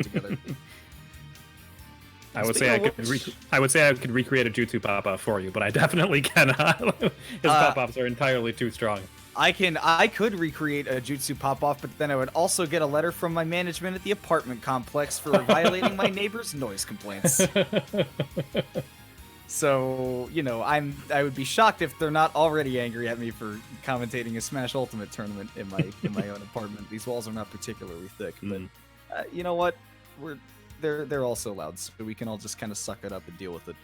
together. I would say I could recreate a Jutsu pop-off for you, but I definitely cannot. His pop-offs are entirely too strong. I could recreate a Jutsu pop-off, but then I would also get a letter from my management at the apartment complex for violating my neighbor's noise complaints. So, you know, I would be shocked if they're not already angry at me for commentating a Smash Ultimate tournament in my own apartment. These walls are not particularly thick, but you know what? They're also loud, so we can all just kind of suck it up and deal with it.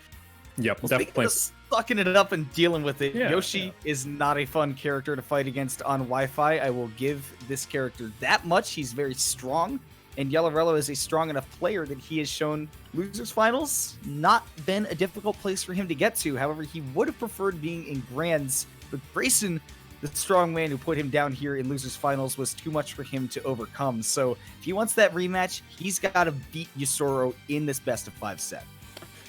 Yep, Well, definitely. Sucking it up and dealing with it. Yeah, Yoshi is not a fun character to fight against on Wi-Fi. I will give this character that much. He's very strong, and YellowRello is a strong enough player that he has shown losers finals not been a difficult place for him to get to. However, he would have preferred being in grands, but Grayson, the strong man who put him down here in losers finals, was too much for him to overcome. So if he wants that rematch, he's got to beat Yousoro in this best of 5 set.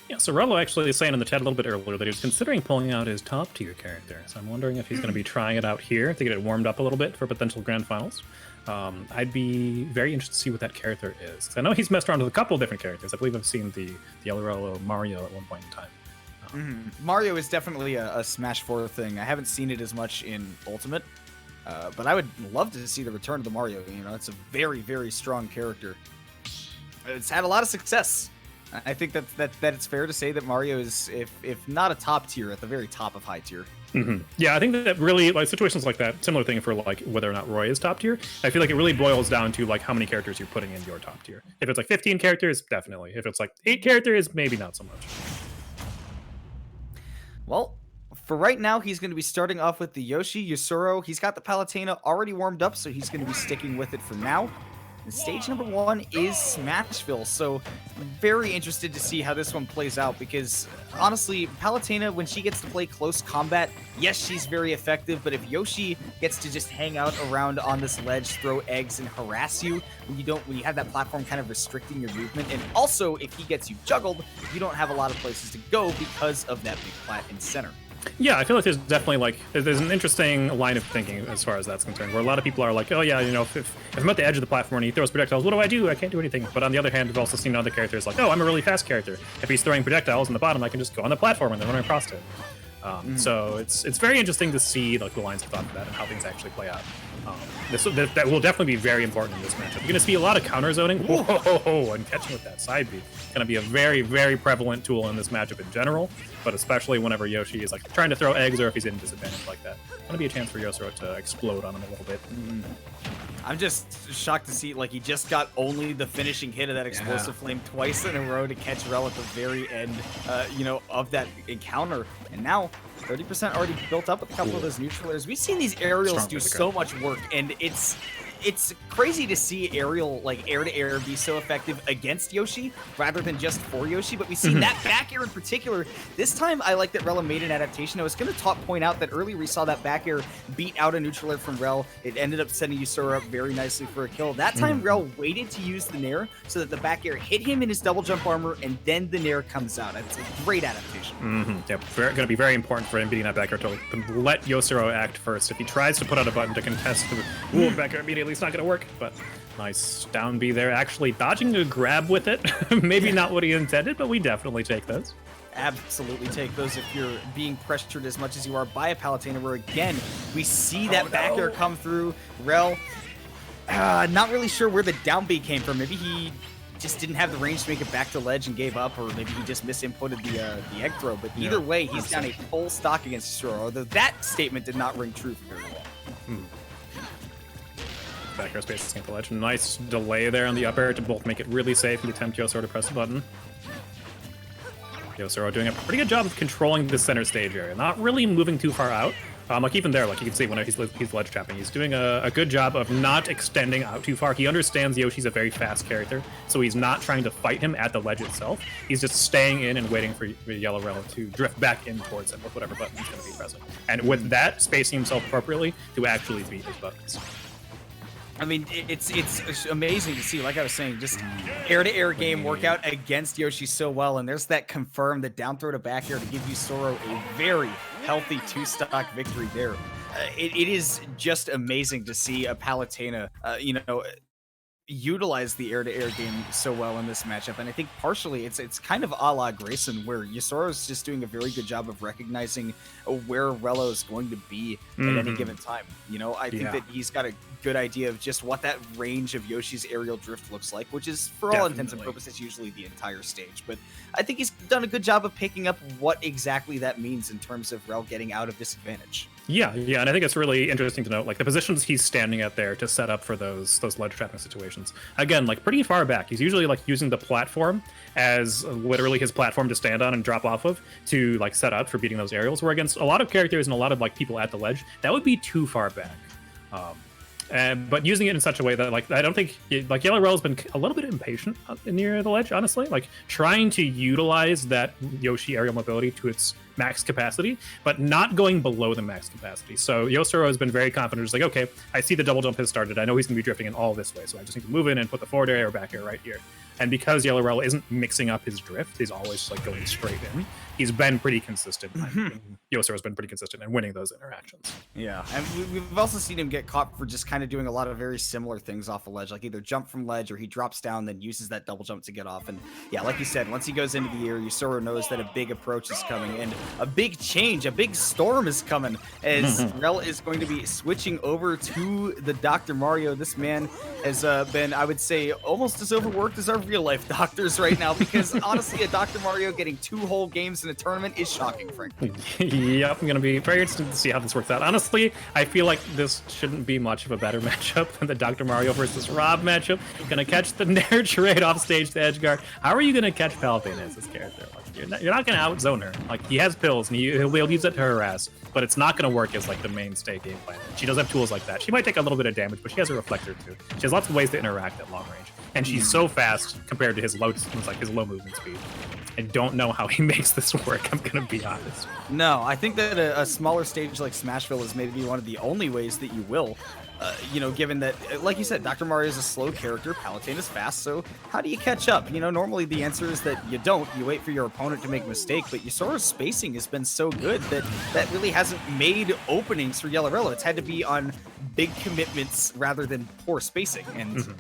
Yeah, so Rello actually is saying in the chat a little bit earlier that he was considering pulling out his top tier character. So I'm wondering if he's going to be trying it out here to get it warmed up a little bit for potential grand finals. I'd be very interested to see what that character is. I know he's messed around with a couple of different characters. I believe I've seen the YellowRello Mario at one point in time. Mario is definitely a Smash 4 thing. I haven't seen it as much in Ultimate, but I would love to see the return of the Mario. You know, it's a very, very strong character. It's had a lot of success. I think that it's fair to say that Mario is, if not a top tier, at the very top of high tier. Yeah, I think that really, like, situations like that, similar thing for, like, whether or not Roy is top tier, I feel like it really boils down to, like, how many characters you're putting in your top tier. If it's, like, 15 characters, definitely. If it's, like, 8 characters, maybe not so much. Well, for right now, he's going to be starting off with the Yoshi, Yousoro. He's got the Palutena already warmed up, so he's going to be sticking with it for now. And stage number 1 is Smashville, so very interested to see how this one plays out, because honestly, Palutena, when she gets to play close combat, yes, she's very effective, but if Yoshi gets to just hang out around on this ledge, throw eggs, and harass you, when you have that platform kind of restricting your movement, and also if he gets you juggled, you don't have a lot of places to go because of that big plat in center. Yeah, I feel like there's definitely, like, there's an interesting line of thinking as far as that's concerned, where a lot of people are like, oh yeah, you know, if I'm at the edge of the platform and he throws projectiles, what do? I can't do anything. But on the other hand, we've also seen other characters like, oh, I'm a really fast character. If he's throwing projectiles in the bottom, I can just go on the platform and then run across it. So it's very interesting to see, like, the lines of thought for that and how things actually play out. That will definitely be very important in this matchup. You're going to see a lot of counter zoning. Whoa, and catching with that side beat. Going to be a very, very prevalent tool in this matchup in general, but especially whenever Yoshi is, like, trying to throw eggs or if he's in disadvantage like that. Going to be a chance for Yousoro to explode on him a little bit. I'm just shocked to see, like, he just got only the finishing hit of that explosive flame twice in a row to catch Rel at the very end, you know, of that encounter. And now 30% already built up with a couple of those neutralers. We've seen these aerials do so much work, and it's crazy to see aerial, like, air-to-air be so effective against Yoshi rather than just for Yoshi, but we've seen that back air in particular. This time, I like that Rel made an adaptation. I was going to point out that earlier we saw that back air beat out a neutral from Rel. It ended up sending Yousoro up very nicely for a kill. That time, Rel waited to use the Nair so that the back air hit him in his double jump armor, and then the Nair comes out. It's a great adaptation. Yep, going to be very important for him beating that back air to let Yousoro act first. If he tries to put out a button to contest the back air immediately, it's not going to work, but nice down B there. Actually dodging a grab with it. Maybe not what he intended, but we definitely take those. Absolutely take those if you're being pressured as much as you are by a Palutena, where again, we see that back air come through. Rel, not really sure where the down B came from. Maybe he just didn't have the range to make it back to ledge and gave up, or maybe he just misinputted the egg throw, but either way, he's down a full stock against Yousoro, although that statement did not ring true very well. Back air space against the ledge. Nice delay there on the up air to both make it really safe and tempt Yousoro to press the button. Yousoro doing a pretty good job of controlling the center stage area, not really moving too far out. Like even there, like you can see when he's ledge trapping, he's doing a good job of not extending out too far. He understands Yoshi's a very fast character, so he's not trying to fight him at the ledge itself. He's just staying in and waiting for YellowRello to drift back in towards him with whatever button he's going to be pressing. And with that, spacing himself appropriately to actually beat his buttons. I mean, it's amazing to see, like I was saying, just air-to-air game work out against Yoshi so well, and there's that confirmed the down throw to back air to give Yousoro a very healthy 2-stock victory there. It is just amazing to see a Palutena, you know, utilize the air-to-air game so well in this matchup, and I think partially it's kind of a la Grayson, where Yousoro's just doing a very good job of recognizing where Rello is going to be at any given time. You know, I think that he's got a good idea of just what that range of Yoshi's aerial drift looks like, which is, for all intents and purposes, usually the entire stage. But I think he's done a good job of picking up what exactly that means in terms of Rel getting out of disadvantage. Yeah, and I think it's really interesting to note, like, the positions he's standing at there to set up for those ledge trapping situations. Again, like, pretty far back. He's usually, like, using the platform as literally his platform to stand on and drop off of to, like, set up for beating those aerials, where against a lot of characters and a lot of, like, people at the ledge, that would be too far back. But using it in such a way that, like, I don't think, like, YellowRello's been a little bit impatient near the ledge, honestly. Like, trying to utilize that Yoshi aerial mobility to its max capacity, but not going below the max capacity. So Yousoro has been very confident, just like, okay, I see the double jump has started. I know he's going to be drifting in all this way, so I just need to move in and put the forward air or back air right here. And because YellowRello isn't mixing up his drift, he's always just, like, going straight in. He's been pretty consistent. Yousoro's been pretty consistent in winning those interactions. Yeah, and we've also seen him get caught for just kind of doing a lot of very similar things off the ledge, like either jump from ledge or he drops down, then uses that double jump to get off. And yeah, like you said, once he goes into the air, Yousoro knows that a big approach is coming, and a big change, a big storm is coming, as Rel is going to be switching over to the Dr. Mario. This man has been, I would say, almost as overworked as our real-life doctors right now, because honestly, a Dr. Mario getting 2 whole games in a tournament is shocking, frankly. Yep, I'm going to be very interested to see how this works out. Honestly, I feel like this shouldn't be much of a better matchup than the Dr. Mario versus Rob matchup. Going to catch the Nair trade off stage to edgeguard. How are you going to catch Palutena as this character? Like, you're not going to outzone her. Like, he has pills, and he'll use it to harass, but it's not going to work as, like, the mainstay game plan. She does have tools like that. She might take a little bit of damage, but she has a reflector, too. She has lots of ways to interact at long range, and she's so fast compared to his low movement speed. I don't know how he makes this work, I'm going to be honest. No, I think that a smaller stage like Smashville is maybe one of the only ways that you will. You know, given that, like you said, Dr. Mario is a slow character, Palutena is fast, so how do you catch up? You know, normally the answer is that you don't. You wait for your opponent to make a mistake, but Yousoro's spacing has been so good that that really hasn't made openings for YellowRello. It's had to be on big commitments rather than poor spacing, and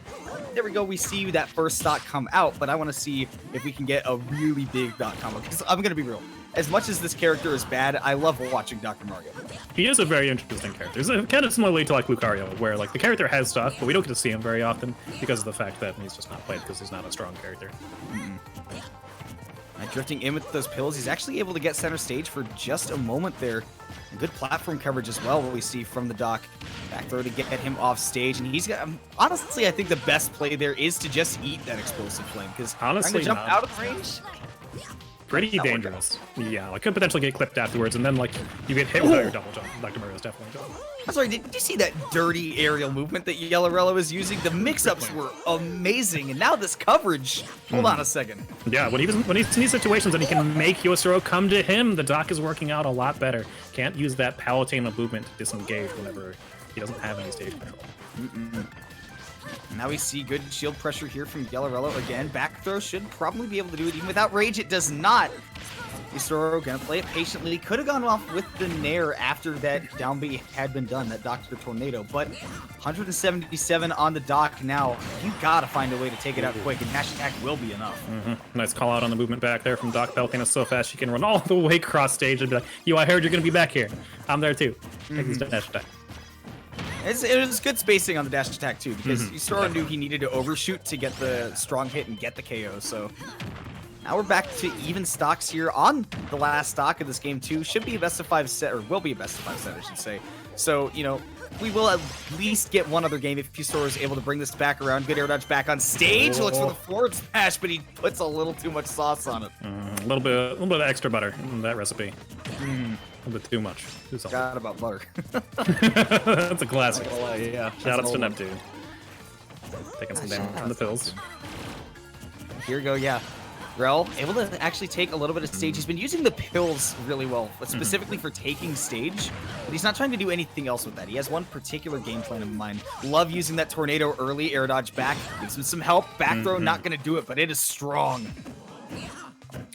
there we go. We see that first stock come out, but I want to see if we can get a really big dot combo, because I'm going to be real. As much as this character is bad, I love watching Dr. Mario. He is a very interesting character. It's kind of similarly to, like, Lucario, where, like, the character has stuff, but we don't get to see him very often because of the fact that he's just not played because he's not a strong character. Drifting in with those pills, he's actually able to get center stage for just a moment there. Good platform coverage as well, what we see from the Doc. Back throw to get him off stage, and he's got, honestly, I think the best play there is to just eat that explosive flame, because honestly, jump out of the range, pretty dangerous. Yeah, like, could potentially get clipped afterwards, and then, like, you get hit without your double jump. Dr. Mario's definitely done. I'm sorry, did you see that dirty aerial movement that YellowRello is using? The mix-ups were amazing, and now this coverage. Hold on a second. Yeah, when he's in these situations and he can make Yousoro come to him, the Doc is working out a lot better. Can't use that Palutena movement to disengage whenever he doesn't have any stage control. Now we see good shield pressure here from YellowRello again. Back throw should probably be able to do it. Even without rage, it does not. Yousoro gonna play it patiently. Could have gone off with the Nair after that down B had been done, that Dr. Tornado, but 177 on the Doc now. You gotta find a way to take it out quick, and dash attack will be enough. Nice call out on the movement back there from Doc. Palutena so fast she can run all the way cross stage and be like, yo, I heard you're gonna be back here. I'm there too. Take this dash attack. It was good spacing on the dash attack too, because Yousoro knew he needed to overshoot to get the strong hit and get the KO, so now we're back to even stocks here on the last stock of this game too. Should be a best of 5 set, or will be a best of 5 set, I should say. So, you know, we will at least get one other game if Yousoro is able to bring this back around. Good air dodge back on stage. Looks for the forward smash, but he puts a little too much sauce on it. A little bit of extra butter in that recipe. A bit too much. Forgot about butter. That's a classic. Yeah. Shout outs to Neptune. Taking some damage from the pills. Here we go, yeah. Rel, able to actually take a little bit of stage. He's been using the pills really well, but specifically for taking stage, but he's not trying to do anything else with that. He has one particular game plan in mind. Love using that tornado early, air dodge back, gives him some help. Back throw, not going to do it, but it is strong.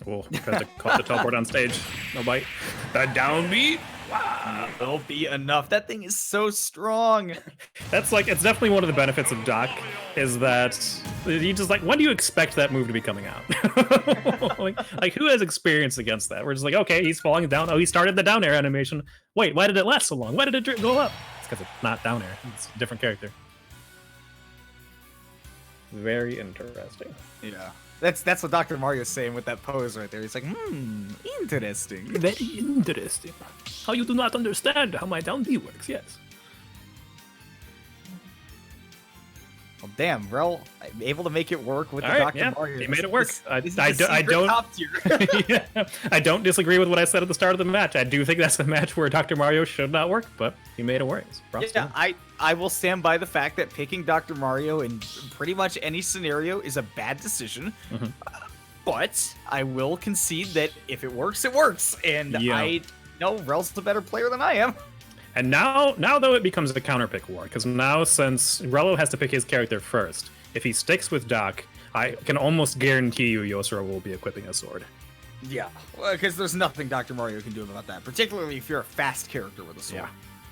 Oh, got to caught the teleport on stage. No bite. That down beat. Wow. Will be enough. That thing is so strong. That's like, it's definitely one of the benefits of Doc, is that you just like, when do you expect that move to be coming out? like who has experience against that? We're just like, okay, he's falling down. Oh, he started the down air animation. Wait, why did it last so long? Why did it go up? It's because it's not down air. It's a different character. Very interesting. Yeah. That's what Dr. Mario's saying with that pose right there. He's like, interesting. Very interesting. How you do not understand how my down B works, yes. Well, damn, Rel able to make it work with the All right, Dr. Mario. He made it work. I don't. Yeah, I don't disagree with what I said at the start of the match. I do think that's a match where Dr. Mario should not work, but he made it work. Yeah, I will stand by the fact that picking Dr. Mario in pretty much any scenario is a bad decision. But I will concede that if it works, it works. And I know Rel's the better player than I am. And now though, it becomes a counterpick war, because now since Rello has to pick his character first, if he sticks with Doc, I can almost guarantee you Yousoro will be equipping a sword. Yeah, because there's nothing Dr. Mario can do about that, particularly if you're a fast character with a sword. Yeah.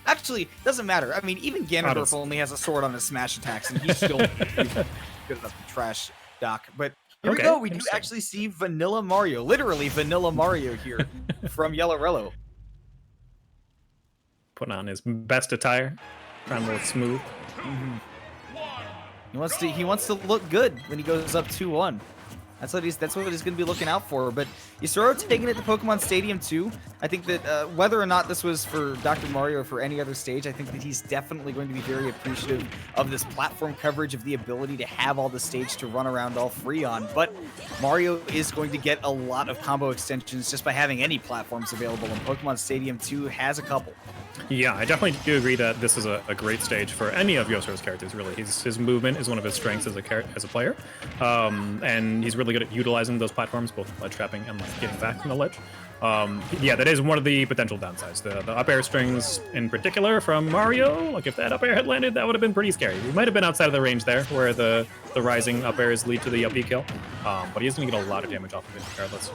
Actually, doesn't matter. I mean, even Ganondorf only has a sword on his smash attacks, and he's still good enough to trash Doc. But here we go. We do actually see Vanilla Mario, literally Vanilla Mario here from YellowRello. Putting on his best attire, trying to look smooth. He wants to look good when he goes up 2-1. That's what he's going to be looking out for. But Yousoro taking it to Pokemon Stadium too. I think that whether or not this was for Dr. Mario or for any other stage, I think that he's definitely going to be very appreciative of this platform coverage, of the ability to have all the stage to run around all free on. But Mario is going to get a lot of combo extensions just by having any platforms available, and Pokemon Stadium 2 has a couple. Yeah, I definitely do agree that this is a great stage for any of Yousoro's characters, really. His movement is one of his strengths as a player, and he's really good at utilizing those platforms, both ledge trapping and like getting back from the ledge. Yeah, that is one of the potential downsides. The up air strings in particular from Mario, like if that up air had landed, that would have been pretty scary. He might have been outside of the range there, where the rising up airs lead to the up B kill, but he's going to get a lot of damage off of it regardless.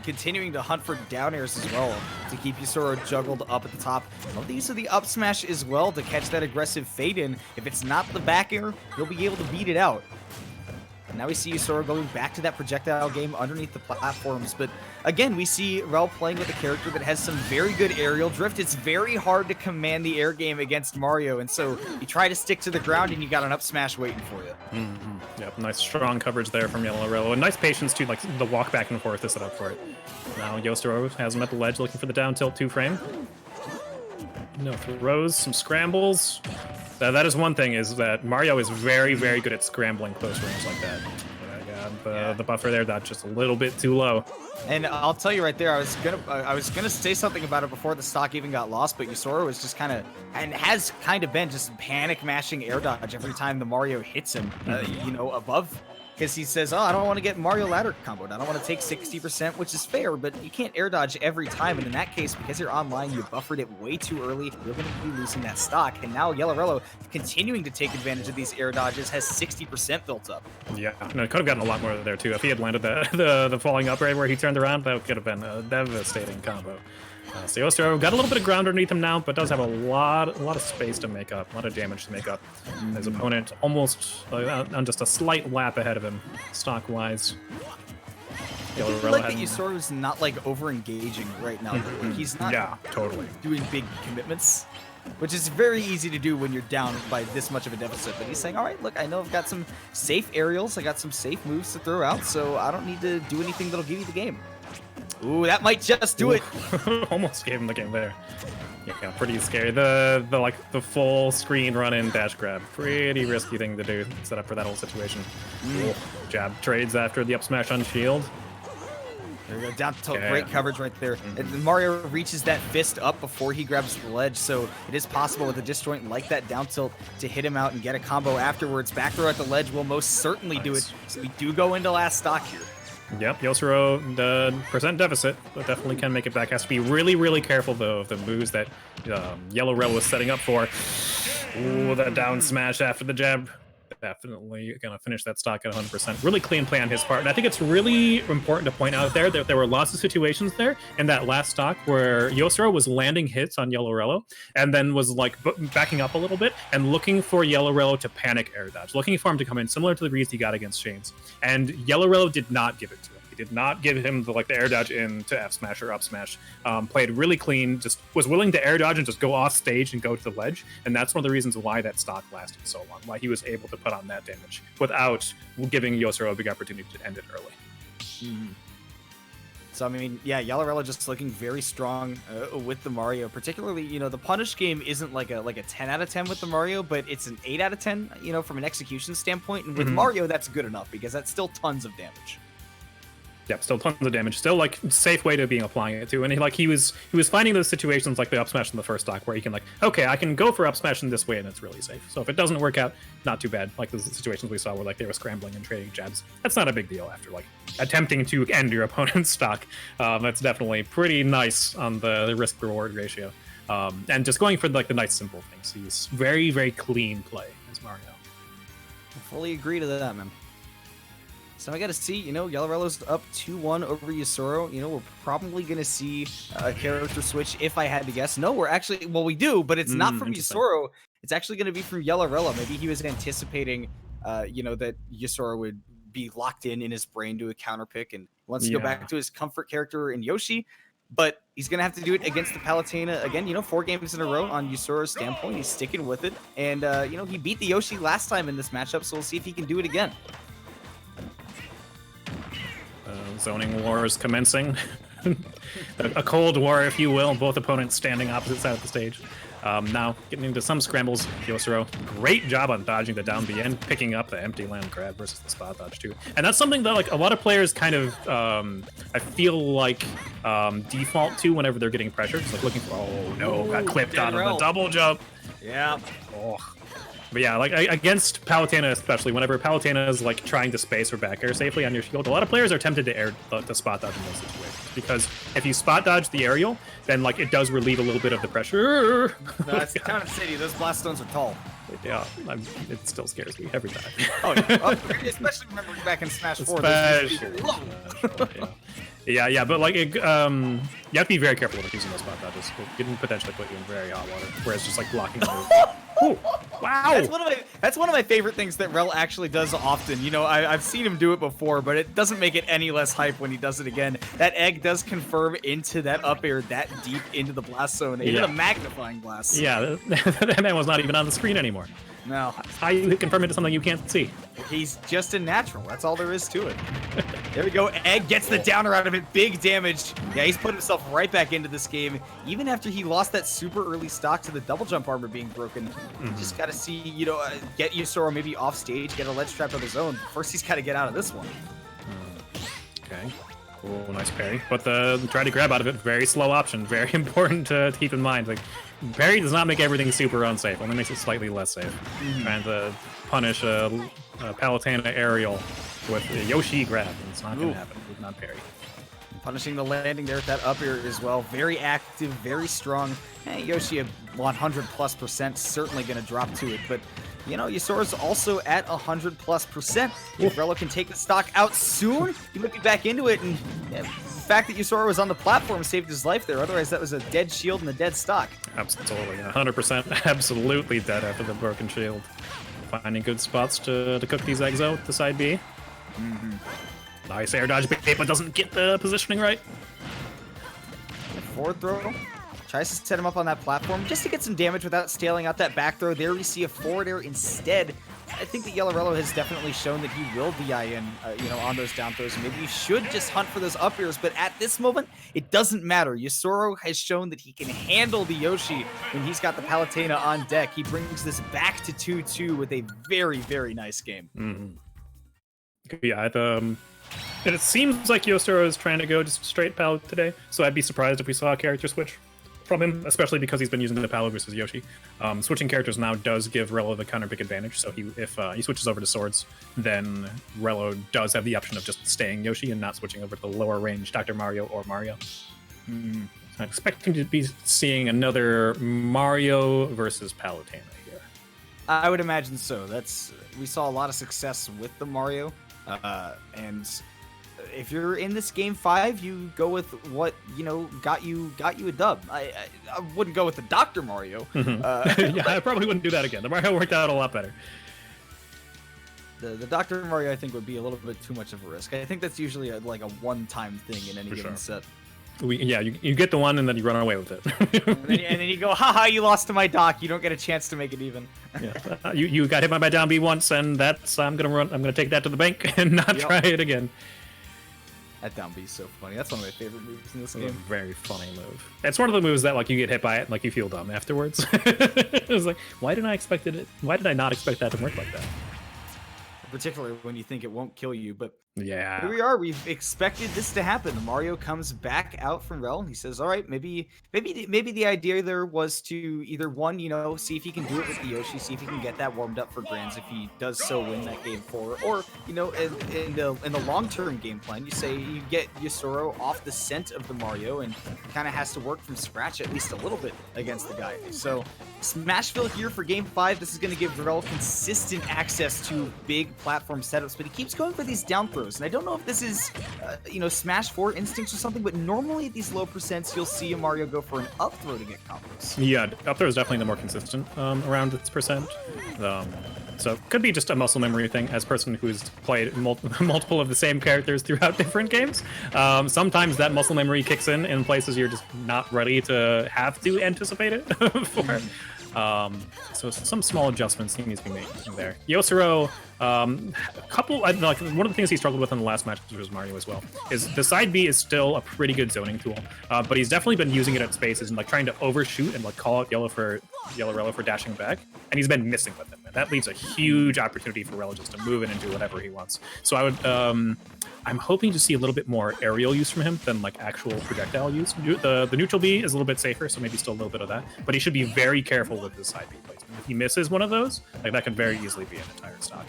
Continuing to hunt for down airs as well to keep Yousoro juggled up at the top. Well, these are the up smash as well to catch that aggressive fade in. If it's not the back air, he'll be able to beat it out. And now we see Yousoro going back to that projectile game underneath the platforms. But again, we see Rel playing with a character that has some very good aerial drift. It's very hard to command the air game against Mario. And so you try to stick to the ground and you got an up smash waiting for you. Yep, nice strong coverage there from YellowRello. And nice patience too, like the walk back and forth to set up for it. Now Yousoro has him at the ledge looking for the down tilt 2-frame. No throws, some scrambles. That is one thing, is that Mario is very, very good at scrambling close range like that. But I got the buffer there, that's just a little bit too low. And I'll tell you right there, I was gonna say something about it before the stock even got lost, but Yousoro is just kind of, and has kind of been just panic mashing air dodge every time the Mario hits him, you know, above. Because he says, oh, I don't want to get Mario ladder comboed. I don't want to take 60%, which is fair, but you can't air dodge every time. And in that case, because you're online, you buffered it way too early, you're going to be losing that stock. And now YellowRello, continuing to take advantage of these air dodges, has 60% built up. Yeah, no, it could have gotten a lot more there too. If he had landed the falling up right where he turned around, that could have been a devastating combo. So Yousoro got a little bit of ground underneath him now, but does have a lot of space to make up, a lot of damage to make up. His opponent almost on just a slight lap ahead of him, stock-wise. I feel like that Yousoro's not like over-engaging right now. He's not doing big commitments, which is very easy to do when you're down by this much of a deficit. But he's saying, all right, look, I know I've got some safe aerials, I got some safe moves to throw out, so I don't need to do anything that'll give you the game. Ooh, that might just do it. Almost gave him the game there. Yeah, pretty scary. The full screen run-in dash grab. Pretty risky thing to do. Set up for that whole situation. Jab trades after the up smash on shield. There we go, down tilt, great coverage right there. And Mario reaches that fist up before he grabs the ledge, so it is possible with a disjoint like that down tilt to hit him out and get a combo afterwards. Back throw at the ledge will most certainly do it. So we do go into last stock here. Yep, Yousoro, the percent deficit, but definitely can make it back. Has to be really, really careful, though, of the moves that YellowRello was setting up for. Ooh, that down smash after the jab. definitely gonna finish that stock at 100%. Really clean play on his part, and I think it's really important to point out there that there were lots of situations there in that last stock where Yousoro was landing hits on YellowRello, and then was like backing up a little bit and looking for YellowRello to panic air dodge, looking for him to come in, similar to the reads he got against Shane's. And YellowRello did not give it to him. He did not give him the air dodge into F smash or up smash. Played really clean, just was willing to air dodge and just go off stage and go to the ledge. And that's one of the reasons why that stock lasted so long, why he was able to put on that damage without giving Yousoro a big opportunity to end it early. Mm-hmm. So, I mean, yeah, YellowRello just looking very strong with the Mario. Particularly, you know, the punish game isn't like a 10 out of 10 with the Mario, but it's an 8 out of 10, you know, from an execution standpoint. And with Mario, that's good enough because that's still tons of damage. Yep, still tons of damage. Still like safe way to be applying it to, and he was finding those situations like the up smash in the first stock where he can like, okay, I can go for up smash in this way and it's really safe. So if it doesn't work out, not too bad. Like the situations we saw where like they were scrambling and trading jabs, that's not a big deal after like attempting to end your opponent's stock. That's definitely pretty nice on the risk reward ratio, and just going for like the nice simple things. He's very very clean play as Mario. I fully agree to that, man. So I got to see, you know, YellowRello's up 2-1 over Yousoro. You know, we're probably going to see a character switch if I had to guess. No, we're actually, well, we do, but it's not from Yousoro. It's actually going to be from YellowRello. Maybe he was anticipating, you know, that Yousoro would be locked in his brain to a counter pick and wants to go back to his comfort character in Yoshi. But he's going to have to do it against the Palutena again, you know, 4 games in a row on Yousoro's standpoint. He's sticking with it. And, you know, he beat the Yoshi last time in this matchup, so we'll see if he can do it again. Zoning war is commencing. A cold war, if you will, both opponents standing opposite side of the stage. Now, getting into some scrambles, Yousoro, great job on dodging the down B and picking up the empty land grab versus the spot dodge too. And that's something that like a lot of players kind of, I feel like, default to whenever they're getting pressured. It's like looking for, oh no, got clipped out of the double jump. Yeah. Oh. But yeah, like against Palutena especially, whenever Palutena is like trying to space or back air safely on your shield, a lot of players are tempted to spot dodge in those situations, because if you spot dodge the aerial, then like it does relieve a little bit of the pressure. No, that's kind of city. Those blast stones are tall. Yeah, it still scares me every time. Oh, yeah. Especially remembering back in Smash 4. Yeah, but like you have to be very careful with using those spot dodges. It can potentially put you in very hot water, whereas just like blocking the move. Ooh, wow! That's one of my favorite things that Rel actually does often. You know, I've seen him do it before, but it doesn't make it any less hype when he does it again. That egg does confirm into that up air that deep into the blast zone, even a magnifying glass. Yeah, that man was not even on the screen anymore. No. How you confirm it to something you can't see? He's just a natural. That's all there is to it. There we go. Egg gets the downer out of it. Big damage. Yeah, he's put himself right back into this game. Even after he lost that super early stock to the double jump armor being broken, you just got to see, you know, get Yousoro maybe off stage, get a ledge trap of his own. First, he's got to get out of this one. Okay. Oh, nice parry. But the try to grab out of it, very slow option. Very important to keep in mind. Like, parry does not make everything super unsafe. Only makes it slightly less safe. Trying to punish a Palutena aerial with a Yoshi grab. It's not going to happen. Would not parry. Punishing the landing there at that up air as well. Very active, very strong. Yoshi at 100+%, certainly going to drop to it. But, you know, Yousoro's also at 100+%. If Rello can take the stock out soon, he might be back into it. And the fact that Yousoro was on the platform saved his life there. Otherwise, that was a dead shield and a dead stock. Absolutely, 100%. Absolutely dead after the broken shield. Finding good spots to cook these eggs out with the side B. Nice air dodge, but doesn't get the positioning right. Forward throw. Tries to set him up on that platform just to get some damage without scaling out that back throw. There we see a forward air instead. I think that YellowRello has definitely shown that he will DI in, you know, on those down throws. Maybe you should just hunt for those up airs, but at this moment, it doesn't matter. Yousoro has shown that he can handle the Yoshi when he's got the Palutena on deck. He brings this back to 2-2 with a very, very nice game. Yeah, and it seems like Yousoro is trying to go just straight Pal today, so I'd be surprised if we saw a character switch from him, especially because he's been using the Palo versus Yoshi. Switching characters now does give Rello the counter pick advantage, so if he switches over to swords, then Rello does have the option of just staying Yoshi and not switching over to the lower range Dr. Mario or Mario. I'm expecting to be seeing another Mario versus Palutena here. I would imagine so. We saw a lot of success with the Mario, and if you're in this game 5, you go with what got you a dub. I wouldn't go with the Dr. Mario. Yeah, I probably wouldn't do that again. The Mario worked out a lot better. The Dr. Mario, I think, would be a little bit too much of a risk. I think that's usually like a one-time thing in any given set. You get the one and then you run away with it. and then you go, haha, you lost to my Doc. You don't get a chance to make it even. Yeah, you got hit by my down B once, and I'm gonna take that to the bank and not try it again. That down B is so funny. That's one of my favorite moves in this game. A very funny move. It's one of the moves that like you get hit by it and like you feel dumb afterwards. It was like, why did I not expect that to work like that? Particularly when you think it won't kill you, but yeah, here we are. We've expected this to happen. The Mario comes back out from Rel and he says, all right, maybe the idea there was to either one, see if he can do it with the Yoshi, see if he can get that warmed up for Grands if he does so win that game 4, or in the long-term game plan, you say you get Yousoro off the scent of the Mario and kind of has to work from scratch at least a little bit against the guy. So Smashville here for game 5. This is going to give Rel consistent access to big platform setups, but he keeps going for these down throws. And I don't know if this is, Smash 4 instincts or something, but normally at these low percents, you'll see a Mario go for an up throw to get combos. Yeah, up throw is definitely the more consistent around this percent. So it could be just a muscle memory thing as a person who's played multiple of the same characters throughout different games. Sometimes that muscle memory kicks in places you're just not ready to have to anticipate it for. So some small adjustments need to be made there. Yousoro, one of the things he struggled with in the last match, which was Mario as well, is the side B is still a pretty good zoning tool, but he's definitely been using it at spaces and like trying to overshoot and like call out YellowRello for dashing back, and he's been missing with it. And that leaves a huge opportunity for Rello just to move in and do whatever he wants. So I would, I'm hoping to see a little bit more aerial use from him than like actual projectile use. The neutral B is a little bit safer, so maybe still a little bit of that, but he should be very careful with his side B placement. If he misses one of those, like that could very easily be an entire stock.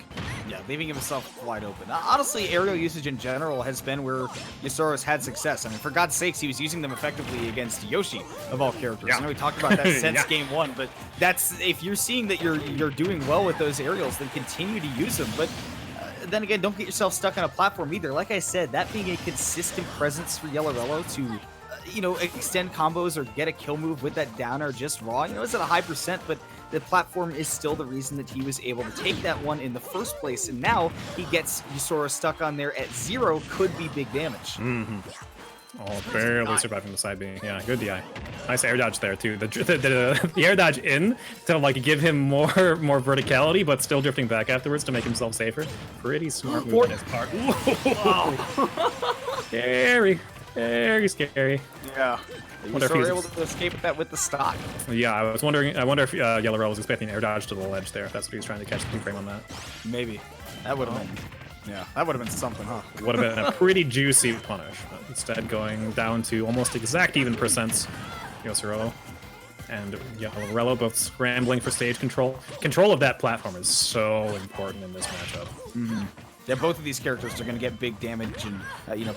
Yeah, leaving himself wide open. Honestly, aerial usage in general has been where Yousoro's had success. I mean, for God's sakes, he was using them effectively against Yoshi, of all characters. Yeah. I know we talked about that since game 1, but that's, if you're seeing that you're doing well with those aerials, then continue to use them. But then again, don't get yourself stuck on a platform either. Like I said, that being a consistent presence for YellowRello to, extend combos or get a kill move with that down or just raw, it's at a high percent, but the platform is still the reason that he was able to take that one in the first place, and now he gets Yousoro stuck on there at 0, could be big damage. Oh, barely surviving the side B. Yeah, good DI. Nice air dodge there too. The air dodge in to like give him more verticality, but still drifting back afterwards to make himself safer. Pretty smart move on his part. Scary, very scary. Yeah. Yousoro able to escape that with the stock. Yeah, I wonder if YellowRello was expecting air dodge to the ledge there. If that's what he was trying to catch the frame on that. Maybe. That would have been. Yeah, that would have been something, huh? Would have been a pretty juicy punish, but instead going down to almost exact even percents. Yousoro and YellowRello both scrambling for stage control. Control of that platform is so important in this matchup. Yeah, both of these characters are going to get big damage and,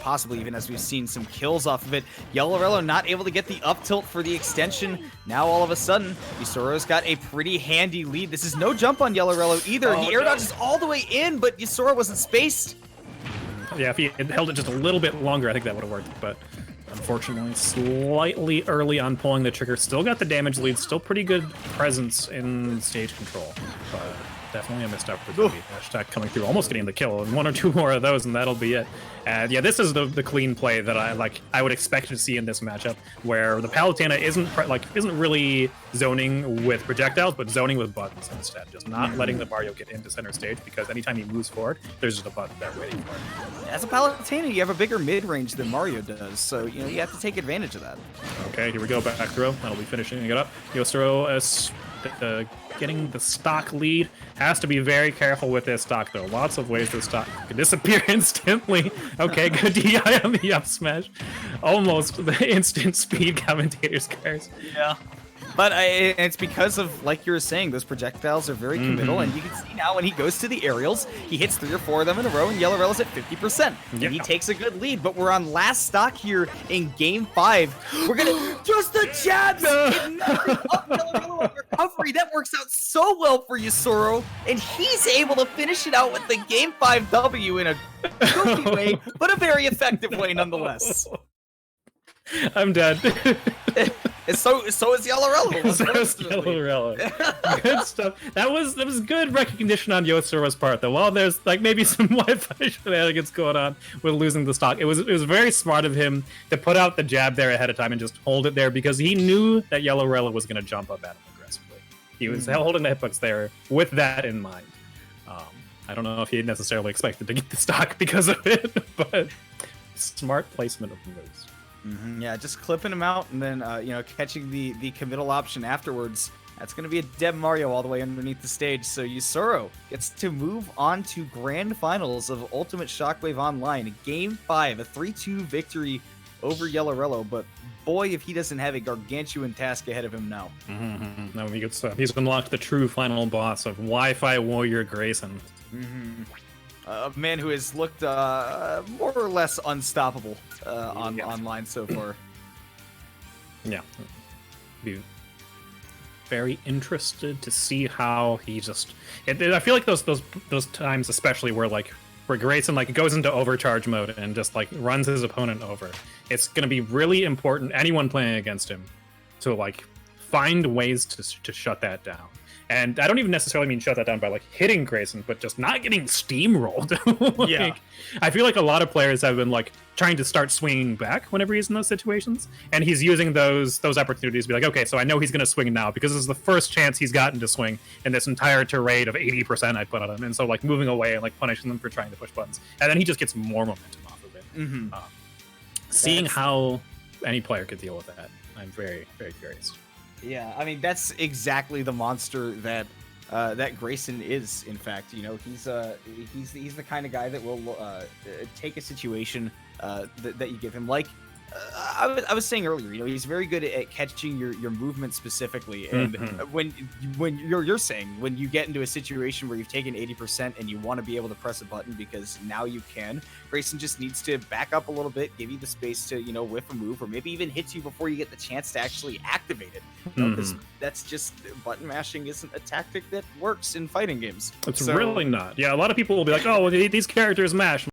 possibly even as we've seen some kills off of it. YellowRello not able to get the up tilt for the extension. Now, all of a sudden, Yousoro's got a pretty handy lead. This is no jump on YellowRello either. The air dodge is all the way in, but Yousoro wasn't spaced. Yeah, if he had held it just a little bit longer, I think that would have worked, but unfortunately, slightly early on pulling the trigger. Still got the damage lead, still pretty good presence in stage control, but definitely a missed opportunity. Hashtag coming through, almost getting the kill, and 1 or 2 more of those, and that'll be it. And yeah, this is the clean play that I would expect to see in this matchup, where the Palutena isn't really zoning with projectiles, but zoning with buttons instead. Just not letting the Mario get into center stage, because anytime he moves forward, there's just a button there waiting for him. As a Palutena, you have a bigger mid-range than Mario does, so you have to take advantage of that. Okay, here we go, back throw. That'll be finishing it up. Yousoro getting the stock lead. Has to be very careful with this stock, though. Lots of ways this stock can disappear instantly. Okay, good DI on the up smash. Almost the instant speed commentator's curse. Yeah. But it's because of, like you were saying, those projectiles are very committal, and you can see now when he goes to the aerials, he hits 3 or 4 of them in a row, and YellowRello's at 50%. And he takes a good lead, but we're on last stock here in Game 5. We're gonna just the jabs and nothing up YellowRello on recovery. That works out so well for Yousoro, and he's able to finish it out with the Game 5 W in a goofy way, but a very effective way nonetheless. I'm dead. So is YellowRello. So is YellowRello. Good stuff. That was good recognition on Yousoro's part, though. While there's like maybe some Wi-Fi shenanigans going on with losing the stock, it was very smart of him to put out the jab there ahead of time and just hold it there because he knew that YellowRello was going to jump up at him aggressively. He was holding the hitbox there with that in mind. I don't know if he had necessarily expected to get the stock because of it, but smart placement of moves. Yeah, just clipping him out and then catching the committal option afterwards. That's going to be a dead Mario all the way underneath the stage. So Yousoro gets to move on to grand finals of Ultimate Shockwave Online. Game 5, a 3-2 victory over YellowRello. But boy, if he doesn't have a gargantuan task ahead of him now. No, he's unlocked the true final boss of Wi-Fi Warrior Grayson. A man who has looked more or less unstoppable online so far. Yeah. Be very interested to see how he just... I feel like those times especially where Grayson goes into overcharge mode and just runs his opponent over. It's going to be really important, anyone playing against him, to find ways to shut that down. And I don't even necessarily mean shut that down by hitting Grayson, but just not getting steamrolled. Yeah. I feel like a lot of players have been trying to start swinging back whenever he's in those situations, and he's using those opportunities to be okay, so I know he's going to swing now because this is the first chance he's gotten to swing in this entire tirade of 80% I put on him, and so moving away and punishing them for trying to push buttons, and then he just gets more momentum off of it. Seeing how any player could deal with that, I'm very, very curious. Yeah, I mean that's exactly the monster that that Grayson is. In fact, he's the kind of guy that will take a situation that you give him. I was saying earlier, he's very good at catching your movement specifically, and when you're saying when you get into a situation where you've taken 80% and you want to be able to press a button because now you can, Grayson just needs to back up a little bit, give you the space to whiff a move, or maybe even hit you before you get the chance to actually activate it. Because that's just button mashing isn't a tactic that works in fighting games. It's really not. Yeah, a lot of people will be like, oh, well, these characters mash.